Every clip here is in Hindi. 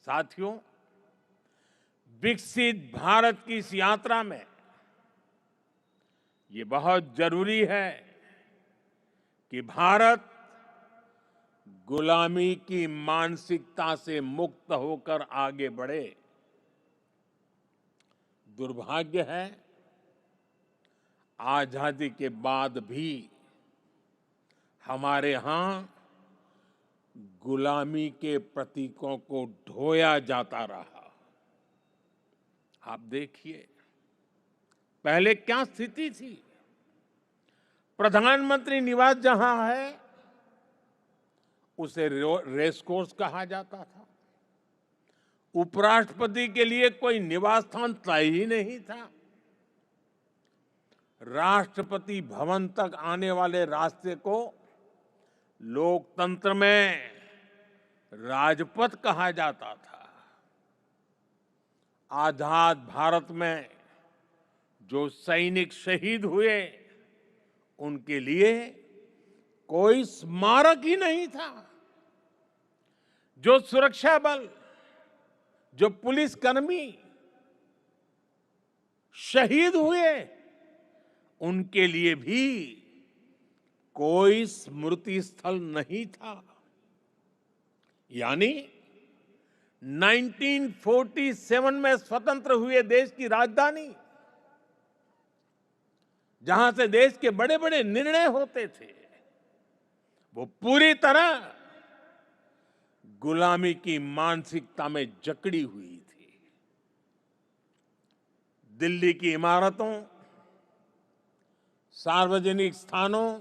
साथियों, विकसित भारत की इस यात्रा में ये बहुत जरूरी है कि भारत गुलामी की मानसिकता से मुक्त होकर आगे बढ़े। दुर्भाग्य है, आजादी के बाद भी हमारे यहां गुलामी के प्रतीकों को ढोया जाता रहा। आप देखिए, पहले क्या स्थिति थी। प्रधानमंत्री निवास जहां है उसे रेस कोर्स कहा जाता था। उपराष्ट्रपति के लिए कोई निवास स्थान तय ही नहीं था। राष्ट्रपति भवन तक आने वाले रास्ते को लोकतंत्र में राजपथ कहा जाता था। आजाद भारत में जो सैनिक शहीद हुए, उनके लिए कोई स्मारक ही नहीं था। जो सुरक्षा बल, जो पुलिसकर्मी शहीद हुए, उनके लिए भी कोई स्मृति स्थल नहीं था। यानी 1947 में स्वतंत्र हुए देश की राजधानी, जहां से देश के बड़े बड़े निर्णय होते थे, वो पूरी तरह गुलामी की मानसिकता में जकड़ी हुई थी। दिल्ली की इमारतों, सार्वजनिक स्थानों,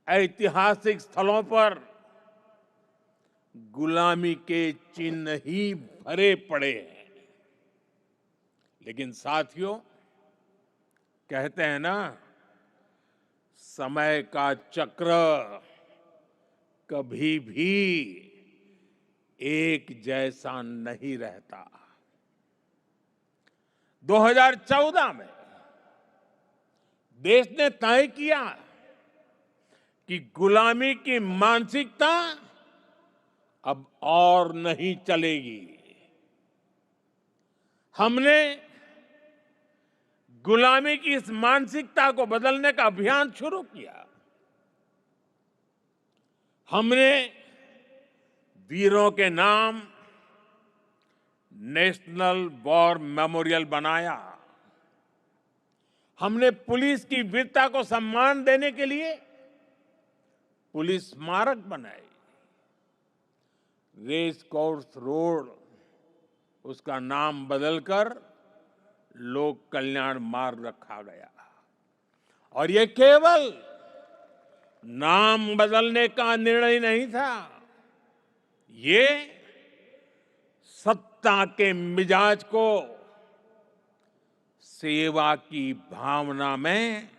ऐतिहासिक स्थलों पर गुलामी के चिन्ह ही भरे पड़े हैं। लेकिन साथियों, कहते हैं ना, समय का चक्र कभी भी एक जैसा नहीं रहता। 2014 में देश ने तय किया कि गुलामी की मानसिकता अब और नहीं चलेगी। हमने गुलामी की इस मानसिकता को बदलने का अभियान शुरू किया। हमने वीरों के नाम नेशनल वॉर मेमोरियल बनाया। हमने पुलिस की वीरता को सम्मान देने के लिए पुलिस स्मारक बनाए। रेस कोर्स रोड, उसका नाम बदलकर लोक कल्याण मार्ग रखा गया। और ये केवल नाम बदलने का निर्णय नहीं था, ये सत्ता के मिजाज को सेवा की भावना में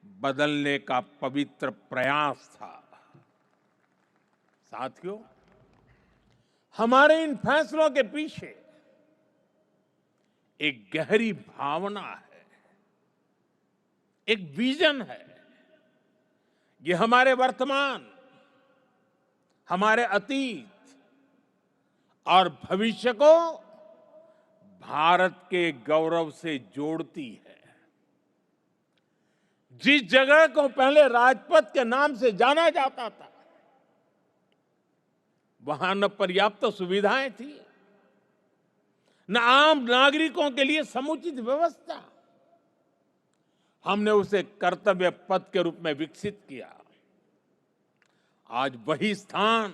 बदलने का पवित्र प्रयास था। साथियों, हमारे इन फैसलों के पीछे एक गहरी भावना है, एक विजन है। ये हमारे वर्तमान, हमारे अतीत और भविष्य को भारत के गौरव से जोड़ती है। जिस जगह को पहले राजपथ के नाम से जाना जाता था, वहां न पर्याप्त सुविधाएं थी, न आम नागरिकों के लिए समुचित व्यवस्था। हमने उसे कर्तव्य पथ के रूप में विकसित किया। आज वही स्थान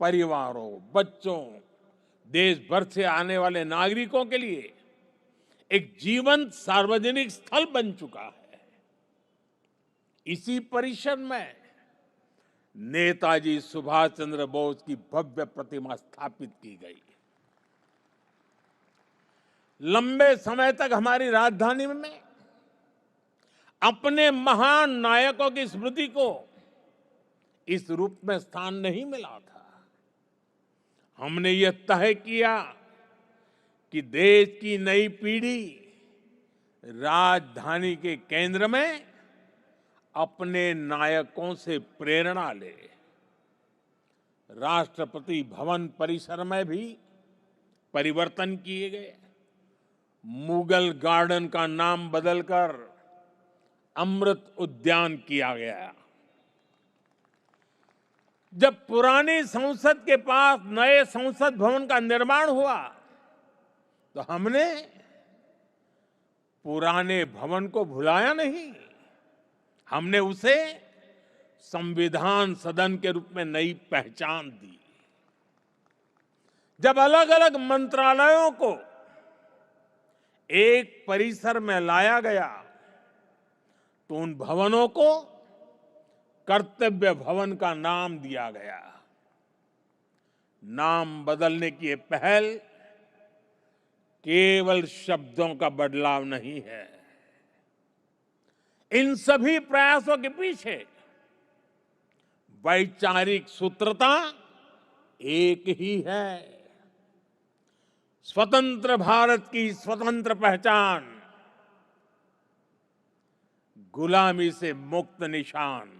परिवारों, बच्चों, देश भर से आने वाले नागरिकों के लिए एक जीवंत सार्वजनिक स्थल बन चुका है। इसी परिसर में नेताजी सुभाष चंद्र बोस की भव्य प्रतिमा स्थापित की गई। लंबे समय तक हमारी राजधानी में अपने महान नायकों की स्मृति को इस रूप में स्थान नहीं मिला था। हमने यह तय किया कि देश की नई पीढ़ी राजधानी के केंद्र में अपने नायकों से प्रेरणा ले। राष्ट्रपति भवन परिसर में भी परिवर्तन किए गए। मुगल गार्डन का नाम बदलकर अमृत उद्यान किया गया। जब पुरानी संसद के पास नए संसद भवन का निर्माण हुआ तो हमने पुराने भवन को भुलाया नहीं, हमने उसे संविधान सदन के रूप में नई पहचान दी। जब अलग अलग मंत्रालयों को एक परिसर में लाया गया तो उन भवनों को कर्तव्य भवन का नाम दिया गया। नाम बदलने की ये पहल केवल शब्दों का बदलाव नहीं है। इन सभी प्रयासों के पीछे वैचारिक सूत्रता एक ही है, स्वतंत्र भारत की स्वतंत्र पहचान, गुलामी से मुक्त निशान।